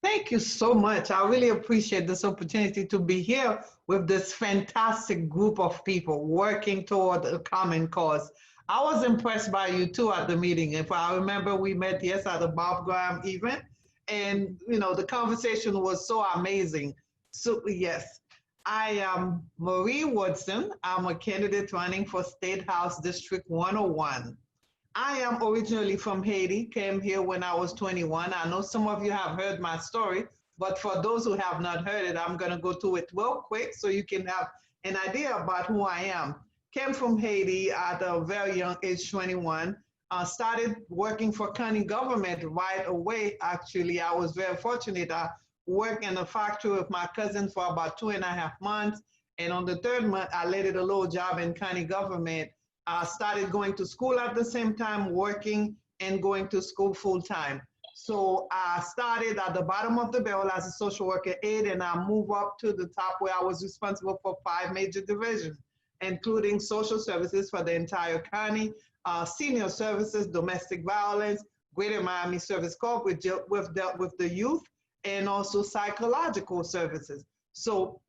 Thank you so much. I really appreciate this opportunity to be here with this fantastic group of people working toward a common cause. I was impressed by you too at the meeting. If I remember, we met yes at the Bob Graham event, and the conversation was so amazing. So yes, I am Marie Woodson. I'm a candidate running for State House District 101. I am originally from Haiti, came here when I was 21. I know some of you have heard my story, but for those who have not heard it, I'm going to go to it real quick so you can have an idea about who I am. Came from Haiti at a very young age, 21. Started working for county government right away. Actually, I was very fortunate. I worked in a factory with my cousin for about 2.5 months. And on the third month, I landed a little job in county government. I started going to school at the same time, working and going to school full time. So I started at the bottom of the barrel as a social worker aide, and I moved up to the top where I was responsible for 5 major divisions, including social services for the entire county, senior services, domestic violence, Greater Miami Service Corp, which dealt with the youth, and also psychological services. So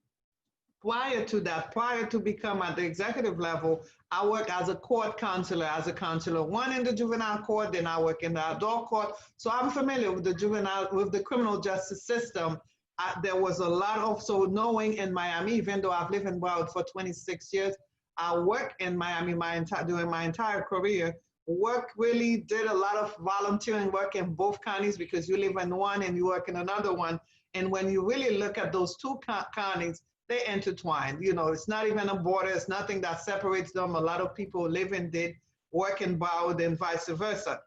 prior to that, prior to become at the executive level, I worked as a court counselor, as a counselor one in the juvenile court, then I work in the adult court. So I'm familiar with the criminal justice system. There was a lot of, so knowing in Miami, even though I've lived in Broward for 26 years, I worked in Miami during my entire career. Really did a lot of volunteering work in both counties because you live in one and you work in another one. And when you really look at those two counties, they intertwined. It's not even a border. It's nothing that separates them. A lot of people live and did work in Broward and vice versa.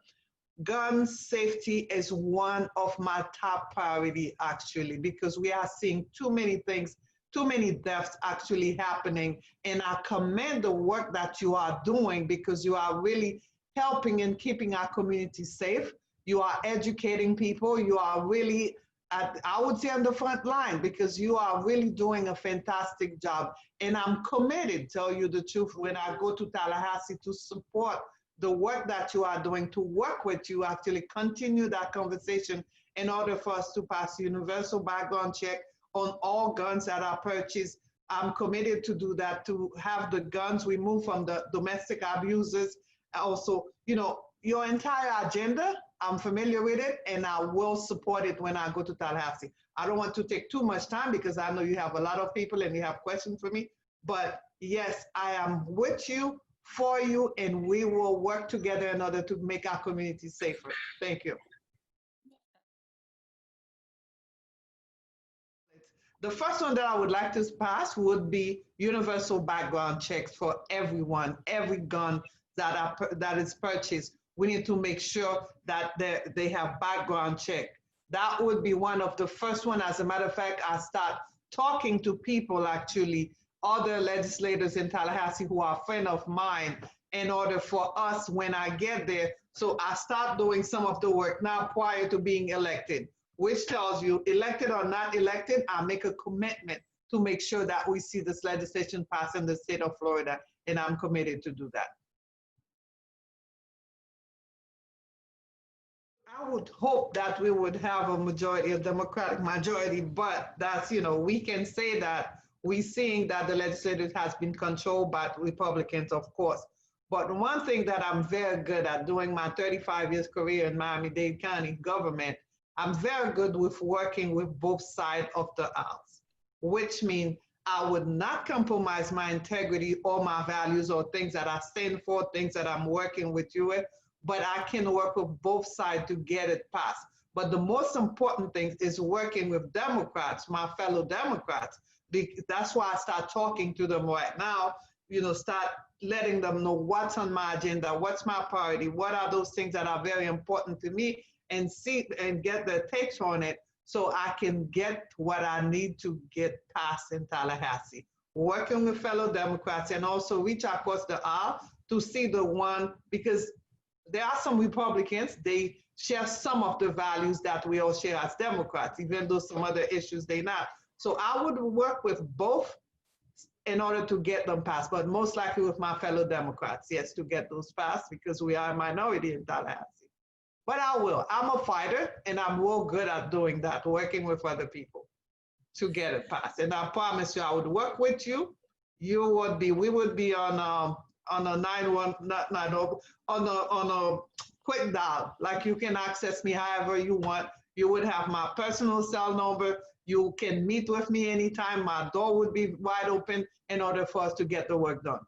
Gun safety is one of my top priority, actually, because we are seeing too many things, too many deaths actually happening. And I commend the work that you are doing because you are really helping in keeping our community safe. You are educating people. You are really I would say on the front line because you are really doing a fantastic job. And I'm committed, tell you the truth, when I go to Tallahassee to support the work that you are doing, to work with you, actually continue that conversation in order for us to pass universal background check on all guns that are purchased. I'm committed to do that, to have the guns removed from the domestic abusers. Also, your entire agenda, I'm familiar with it, and I will support it when I go to Tallahassee. I don't want to take too much time because I know you have a lot of people and you have questions for me. But yes, I am with you, for you, and we will work together in order to make our community safer. Thank you. The first one that I would like to pass would be universal background checks for everyone, every gun that is purchased. We need to make sure that they have background check. That would be one of the first one. As a matter of fact, I start talking to people, actually, other legislators in Tallahassee who are friends of mine, in order for us, when I get there, so I start doing some of the work now prior to being elected, which tells you, elected or not elected, I make a commitment to make sure that we see this legislation pass in the state of Florida, and I'm committed to do that. I would hope that we would have a majority, a Democratic majority, but that's, we can say that we're seeing that the legislature has been controlled by Republicans, of course. But one thing that I'm very good at doing my 35 years career in Miami-Dade County government, I'm very good with working with both sides of the house, which means I would not compromise my integrity or my values or things that I stand for, things that I'm working with you with, but I can work with both sides to get it passed. But the most important thing is working with Democrats, my fellow Democrats. That's why I start talking to them right now, start letting them know what's on my agenda, what's my priority, what are those things that are very important to me, and see and get their takes on it so I can get what I need to get passed in Tallahassee. Working with fellow Democrats and also reach across the aisle to see the one, because there are some Republicans, they share some of the values that we all share as Democrats, even though some other issues they not. So I would work with both in order to get them passed, but most likely with my fellow Democrats, yes, to get those passed because we are a minority in Tallahassee. but I will. I'm a fighter, and I'm real good at doing that, working with other people to get it passed. And I promise you, I would work with you. You would be, we would be on a 9-1, not 9, on a quick dial. Like you can access me however you want. You would have my personal cell number. You can meet with me anytime. My door would be wide open in order for us to get the work done.